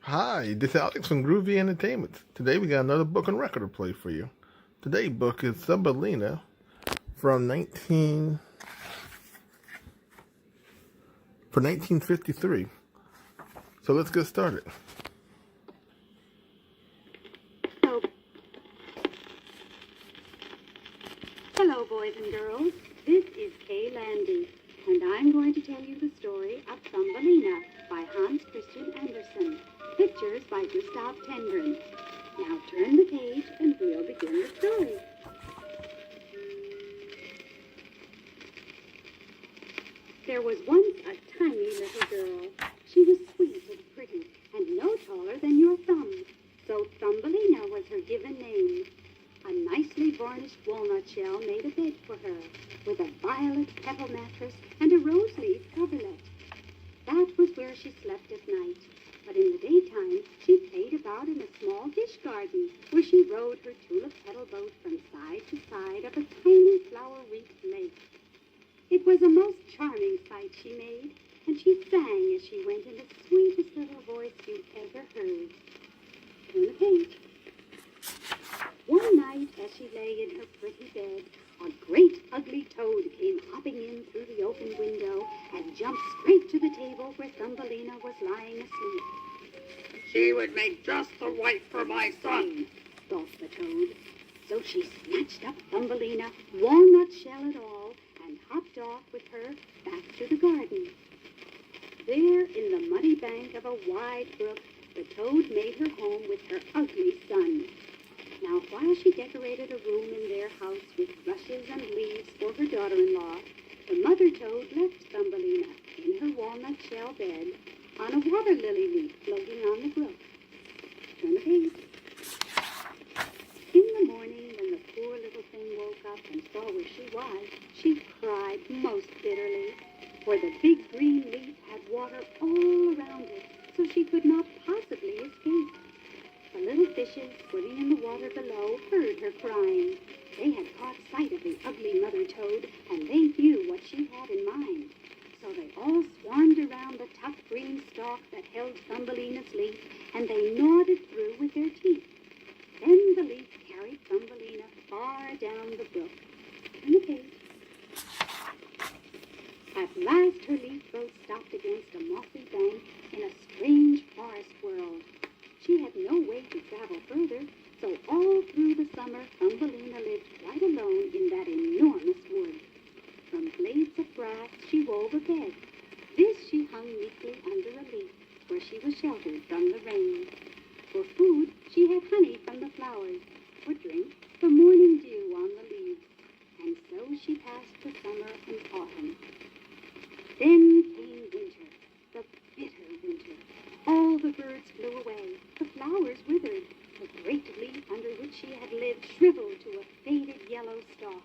Hi, this is Alex from Groovy Entertainment. Today we got another book and record to play for you. Today's book is Thumbelina from 1953. So let's get started. Hello, boys and girls. This is Kay Landy, and I'm going to tell you the story of Thumbelina by Hans Christian Andersen. Pictures by Gustav Tenggren. Now turn the page and we'll begin the story. There was once a tiny little girl. She was sweet and pretty and no taller than your thumb. So Thumbelina was her given name. A nicely varnished walnut shell made a bed for her, with a violet pebble mattress and a rose leaf coverlet. That was where she slept at night. But in the daytime, she played about in a small dish garden, where she rowed her tulip petal boat from side to side of a tiny flower-wreathed lake. It was a most charming sight she made, and she sang as she went in the sweetest little voice you've ever heard. Turn the page. One night, as she lay in her pretty bed, a great ugly toad came hopping in through the open window and jumped straight to the table where Thumbelina was lying asleep. She would make just the wife for my son, thought the toad. So she snatched up Thumbelina, walnut shell and all, and hopped off with her back to the garden. There, in the muddy bank of a wide brook, the toad made her home with her ugly son. Now, while she decorated a room in their house with rushes and leaves for her daughter-in-law, the mother toad left Thumbelina in her walnut shell bed on a water lily leaf floating on the brook. Turn the page. In the morning, when the poor little thing woke up and saw where she was, she cried most bitterly, for the big green leaf had water all around it, so she could not possibly escape. The little fishes swimming in the water below heard her crying. They had caught sight of the ugly mother toad, and they knew what she had in mind. So they all swarmed around the tough green stalk that held Thumbelina's leaf, and they gnawed it through with their teeth. Then the leaf carried Thumbelina far down the brook. Turn the page. At last her leaf boat stopped against a mossy bank in a strange forest world. She had no way to travel further, so all through the summer, Thumbelina lived quite alone in that enormous wood. From blades of grass, she wove a bed. This she hung neatly under a leaf, where she was sheltered from the rain. For food, she had honey from the flowers. For drink, the morning dew on the leaves. And so she passed the summer and autumn. Then came winter, the bitter winter. All the birds flew away. The flowers withered. The great leaf under which she had lived shriveled to a faded yellow stalk.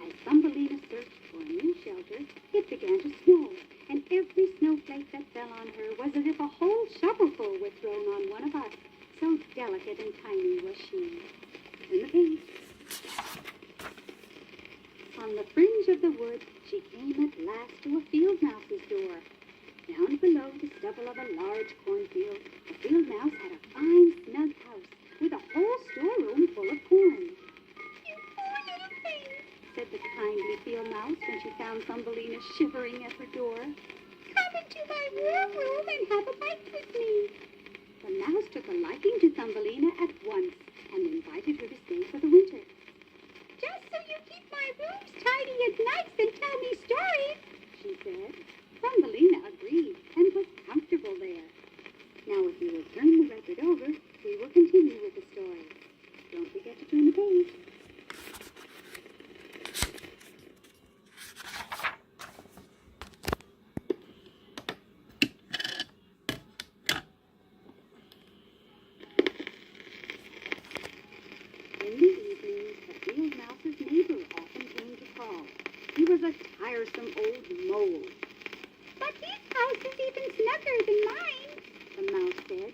As Thumbelina searched for a new shelter, it began to snow, and every snowflake that fell on her was as if a whole shovelful were thrown on one of us. So delicate and tiny was she. Turn the page. On the fringe of the wood, she came at last to a field mouse's door. Down below the stubble of a large cornfield, a field mouse had a fine, snug house with a whole storeroom full of corn. "You poor little thing," said the kindly field mouse when she found Thumbelina shivering at her door. "Come into my warm room and have a bite with me." The mouse took a liking to Thumbelina at once and invited her to stay for the winter. "Just so you keep my rooms tidy and nice and tell me stories," she said. Thumbelina agreed and was comfortable there. Now, if you will turn the record over, we will continue with the story. Don't forget to turn the page. In the evenings, the field mouse's neighbor often came to call. He was a tiresome old mole. "But his house is even snugger than mine," the mouse said.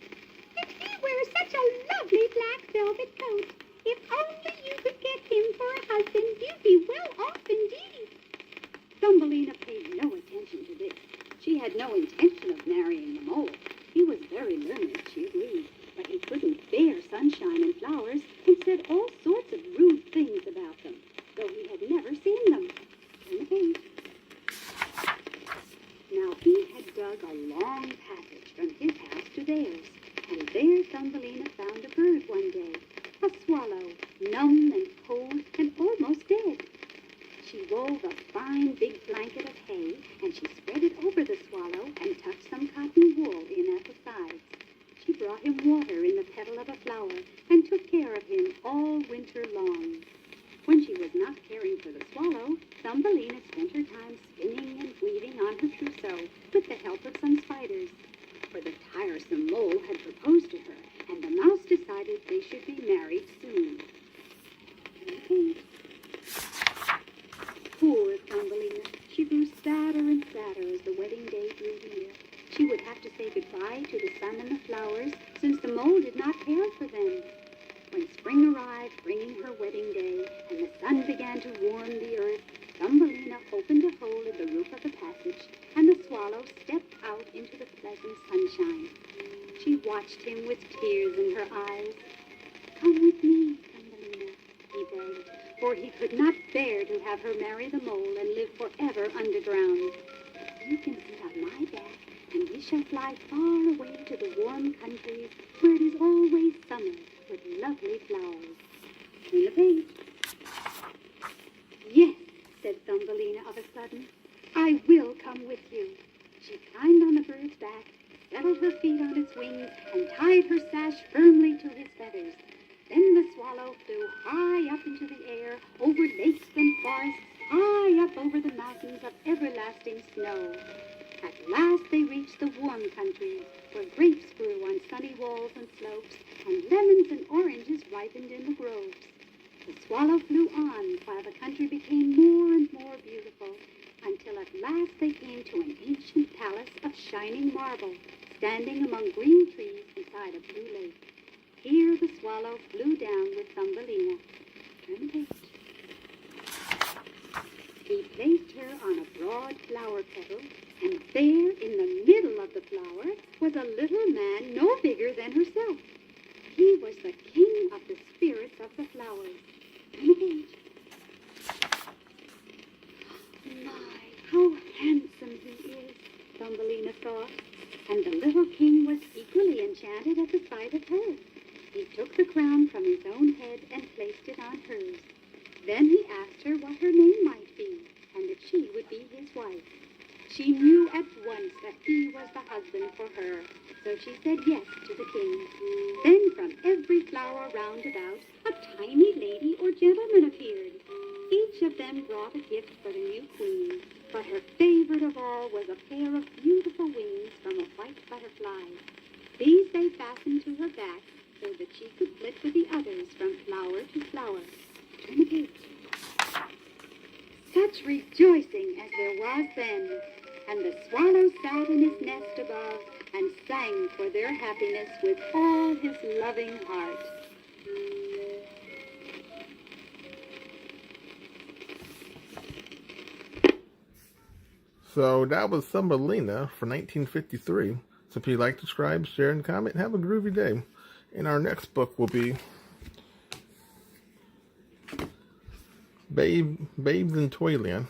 "And he wears such a lovely black velvet coat. If only you could get him for a husband, you'd be well off indeed." Thumbelina paid no attention to this. She had no intention of marrying the mole. He was very learned, she admitted. him water in the petal of a flower and took care of him all winter long. When she was not caring for the swallow, Thumbelina spent her time spinning and weaving on her trousseau with the help of some spiders. For the tiresome mole had proposed to her, and the mouse decided they should be married soon. Poor Thumbelina, she grew sadder and sadder as the wedding day drew near. She would have to say goodbye to the sun and the flowers, since the mole did not care for them. When spring arrived, bringing her wedding day, and the sun began to warm the earth, Thumbelina opened a hole in the roof of the passage, and the swallow stepped out into the pleasant sunshine. She watched him with tears in her eyes. "Come with me, Thumbelina," he begged, for he could not bear to have her marry the mole and live forever underground. "You can sit on my back, and we shall fly far away to the warm countries where it is always summer with lovely flowers." Turn the page. "Yes," said Thumbelina of a sudden, "I will come with you." She climbed on the bird's back, settled her feet on its wings, and tied her sash firmly to his feathers. Then the swallow flew high up into the air, over lakes and forests, high up over the mountains of everlasting snow. At last they reached the warm countries, where grapes grew on sunny walls and slopes, and lemons and oranges ripened in the groves. The swallow flew on, while the country became more and more beautiful, until at last they came to an ancient palace of shining marble, standing among green trees beside a blue lake. Here the swallow flew down with Thumbelina. Turn the page. He placed her on a broad flower petal, and there, in the middle of the flower, was a little man no bigger than herself. He was the king of the spirits of the flowers. Turn the page. My, how handsome he is, Thumbelina thought, and the little king was equally enchanted at the sight of her. He took the crown from his own head and placed it on hers. Then he asked her what her name might be, and that she would be his wife. She knew at once that he was the husband for her, so she said yes to the king. Then from every flower round about, a tiny lady or gentleman appeared. Each of them brought a gift for the new queen, but her favorite of all was a pair of beautiful wings from a white butterfly. These they fastened to her back so that she could flit with the others from flower to flower. Turn the page. Such rejoicing as there was then, and the swallow sat in his nest above and sang for their happiness with all his loving heart. So that was Thumbelina for 1953. So if you like, subscribe, share, and comment, have a groovy day. And our next book will be Babes in Toyland.